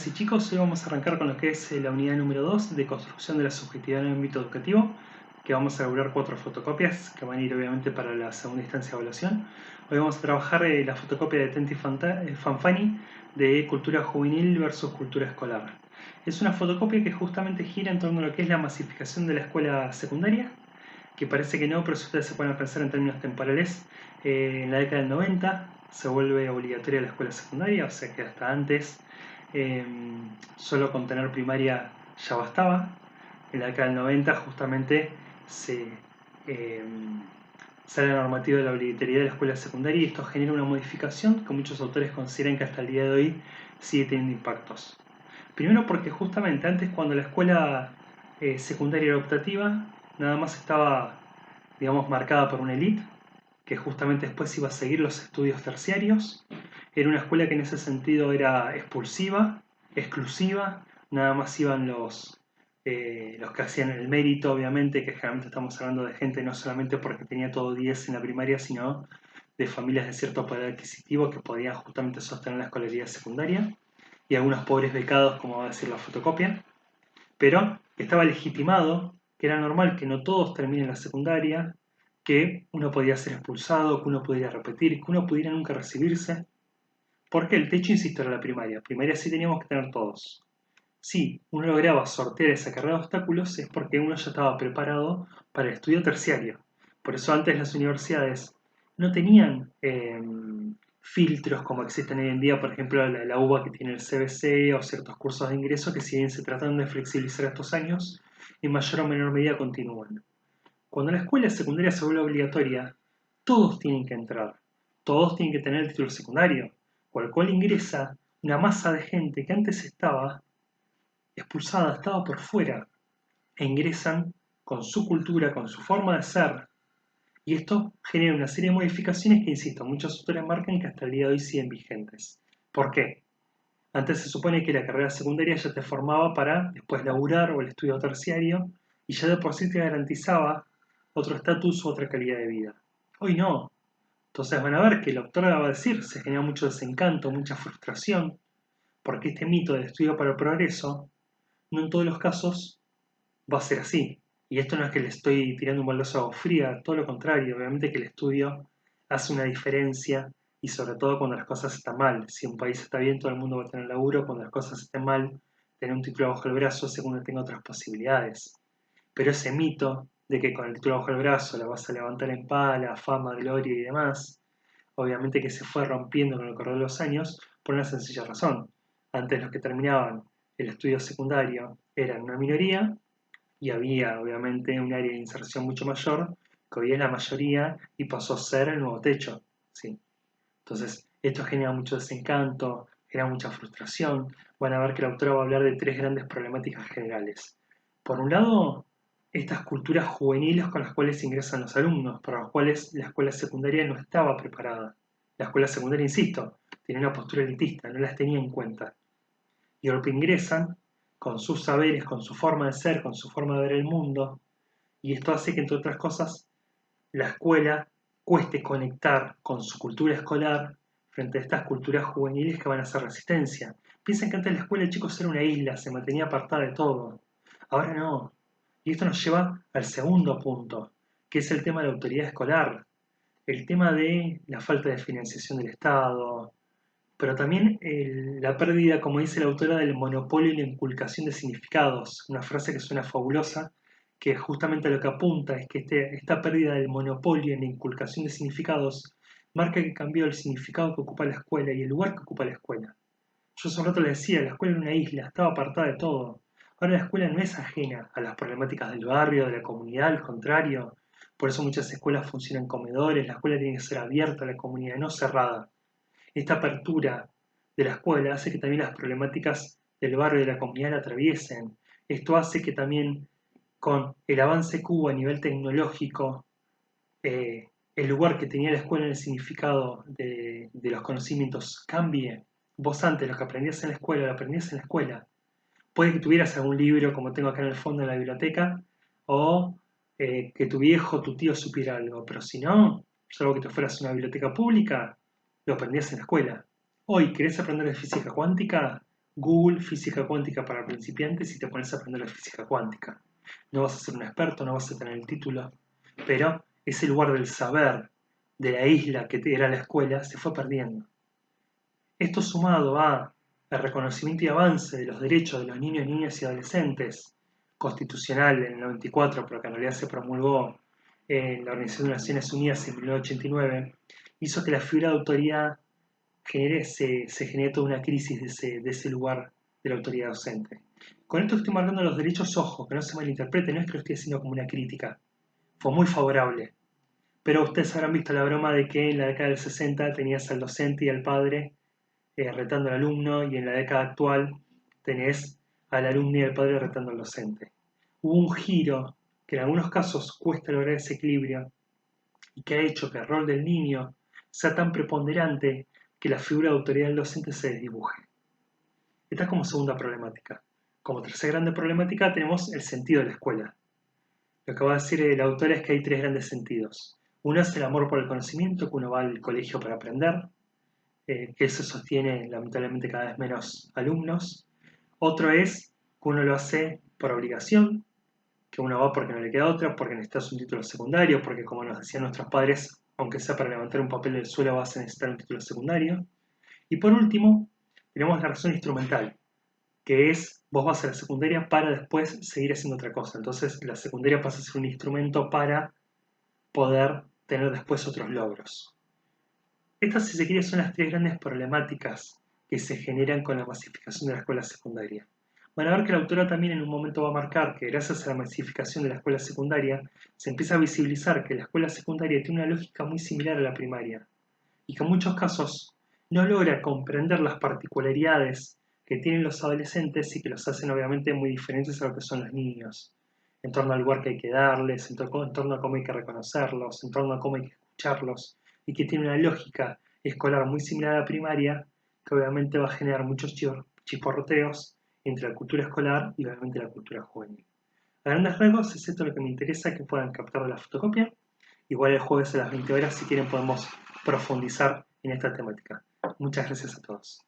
Sí, chicos, hoy vamos a arrancar con lo que es la unidad número 2 de construcción de la subjetividad en el ámbito educativo, que vamos a elaborar 4 fotocopias que van a ir obviamente para la segunda instancia de evaluación. Hoy vamos a trabajar la fotocopia de Tenti Fanfani de cultura juvenil versus cultura escolar. Es una fotocopia que justamente gira en torno a lo que es la masificación de la escuela secundaria, que parece que no, pero si ustedes se pueden pensar en términos temporales, en la década del 90 se vuelve obligatoria la escuela secundaria, o sea que hasta antes eh, solo con tener primaria ya bastaba. En la década del 90 justamente se eh, sale la normativa de la obligatoriedad de la escuela secundaria y esto genera una modificación que muchos autores consideran que hasta el día de hoy sigue teniendo impactos. Primero porque justamente antes cuando la escuela secundaria era optativa, nada más estaba, digamos, marcada por una élite, que justamente después iba a seguir los estudios terciarios. Era una escuela que en ese sentido era expulsiva, exclusiva, nada más iban los que hacían el mérito, obviamente, que generalmente estamos hablando de gente no solamente porque tenía todo 10 en la primaria, sino de familias de cierto poder adquisitivo que podían justamente sostener la escolaridad secundaria, y algunos pobres becados, como va a decir la fotocopia, pero estaba legitimado que era normal que no todos terminen la secundaria, que uno podía ser expulsado, que uno podía repetir, que uno pudiera nunca recibirse, porque el techo, insisto, era la primaria. Primaria sí teníamos que tener todos. Si uno lograba sortear esa carrera de obstáculos es porque uno ya estaba preparado para el estudio terciario. Por eso antes las universidades no tenían filtros como existen hoy en día, por ejemplo la UBA que tiene el CBC o ciertos cursos de ingreso que si bien se tratan de flexibilizar estos años, en mayor o menor medida continúan. Cuando la escuela secundaria se vuelve obligatoria, todos tienen que entrar, todos tienen que tener el título secundario, por el cual ingresa una masa de gente que antes estaba expulsada, estaba por fuera, e ingresan con su cultura, con su forma de ser, y esto genera una serie de modificaciones que, insisto, muchos autores marcan que hasta el día de hoy siguen vigentes. ¿Por qué? Antes se supone que la carrera secundaria ya te formaba para después laburar o el estudio terciario, y ya de por sí te garantizaba otro estatus u otra calidad de vida. Hoy no. Entonces van a ver que el doctor va a decir, se genera mucho desencanto, mucha frustración, porque este mito del estudio para el progreso no en todos los casos va a ser así. Y esto no es que le estoy tirando un baldazo de agua fría, todo lo contrario, obviamente que el estudio hace una diferencia y sobre todo cuando las cosas están mal. Si un país está bien, todo el mundo va a tener laburo, cuando las cosas estén mal, tener un título bajo el brazo hace que uno tenga otras posibilidades. Pero ese mito de que con el título bajo el brazo la vas a levantar en pala, fama, gloria y demás, obviamente que se fue rompiendo con el correr de los años por una sencilla razón. Antes los que terminaban el estudio secundario eran una minoría y había obviamente un área de inserción mucho mayor, que hoy es la mayoría y pasó a ser el nuevo techo. ¿Sí? Entonces, esto genera mucho desencanto, genera mucha frustración. Van a ver que la autora va a hablar de tres grandes problemáticas generales. Por un lado, estas culturas juveniles con las cuales ingresan los alumnos, para los cuales la escuela secundaria no estaba preparada. La escuela secundaria, insisto, tenía una postura elitista, no las tenía en cuenta. Y de golpe ingresan con sus saberes, con su forma de ser, con su forma de ver el mundo, y esto hace que, entre otras cosas, la escuela cueste conectar con su cultura escolar frente a estas culturas juveniles que van a hacer resistencia. Piensen que antes la escuela de chicos era una isla, se mantenía apartada de todo. Ahora no. Y esto nos lleva al segundo punto, que es el tema de la autoridad escolar, el tema de la falta de financiación del Estado, pero también la pérdida, como dice la autora, del monopolio y la inculcación de significados, una frase que suena fabulosa, que justamente lo que apunta es que esta pérdida del monopolio en la inculcación de significados marca que cambió el significado que ocupa la escuela y el lugar que ocupa la escuela. Yo hace un rato le decía, la escuela era una isla, estaba apartada de todo. Ahora la escuela no es ajena a las problemáticas del barrio, de la comunidad, al contrario. Por eso muchas escuelas funcionan comedores, la escuela tiene que ser abierta a la comunidad, no cerrada. Esta apertura de la escuela hace que también las problemáticas del barrio y de la comunidad la atraviesen. Esto hace que también con el avance que hubo a nivel tecnológico, el lugar que tenía la escuela en el significado de los conocimientos cambie. Vos antes lo que aprendías en la escuela, lo aprendías en la escuela. Puede que tuvieras algún libro como tengo acá en el fondo de la biblioteca, o que tu viejo, tu tío supiera algo, pero si no, salvo que te fueras a una biblioteca pública, lo aprendías en la escuela. Hoy, ¿querés aprender de física cuántica? Google Física Cuántica para principiantes y te pones a aprender la física cuántica. No vas a ser un experto, no vas a tener el título, pero ese lugar del saber, de la isla que era la escuela, se fue perdiendo. Esto sumado al reconocimiento y avance de los derechos de los niños, niñas y adolescentes, constitucional en el 94, pero que en realidad se promulgó en la Organización de Naciones Unidas en 1989, hizo que la figura de autoridad se genere toda una crisis de ese lugar de la autoridad docente. Con esto estoy marcando los derechos, ojo, que no se malinterprete, no es que lo estoy haciendo como una crítica, fue muy favorable. Pero ustedes habrán visto la broma de que en la década del 60 tenías al docente y al padre retando al alumno, y en la década actual tenés al alumno y al padre retando al docente. Hubo un giro que en algunos casos cuesta lograr ese equilibrio y que ha hecho que el rol del niño sea tan preponderante que la figura de autoridad del docente se desdibuje. Esta es como segunda problemática. Como tercera grande problemática tenemos el sentido de la escuela. Lo que va a decir el autor es que hay tres grandes sentidos. Uno es el amor por el conocimiento, que uno va al colegio para aprender, que eso sostiene lamentablemente cada vez menos alumnos. Otro es que uno lo hace por obligación, que uno va porque no le queda otra, porque necesitas un título secundario, porque como nos decían nuestros padres, aunque sea para levantar un papel del suelo vas a necesitar un título secundario. Y por último, tenemos la razón instrumental, que es vos vas a la secundaria para después seguir haciendo otra cosa. Entonces la secundaria pasa a ser un instrumento para poder tener después otros logros. Estas, si se quiere, son las tres grandes problemáticas que se generan con la masificación de la escuela secundaria. Van a ver que la autora también en un momento va a marcar que gracias a la masificación de la escuela secundaria se empieza a visibilizar que la escuela secundaria tiene una lógica muy similar a la primaria y que en muchos casos no logra comprender las particularidades que tienen los adolescentes y que los hacen obviamente muy diferentes a lo que son los niños, en torno al lugar que hay que darles, en torno a cómo hay que reconocerlos, en torno a cómo hay que escucharlos, y que tiene una lógica escolar muy similar a la primaria, que obviamente va a generar muchos chisporroteos entre la cultura escolar y obviamente la cultura juvenil. A grandes rasgos es esto lo que me interesa que puedan captar de la fotocopia. Igual el jueves a las 20 horas, si quieren, podemos profundizar en esta temática. Muchas gracias a todos.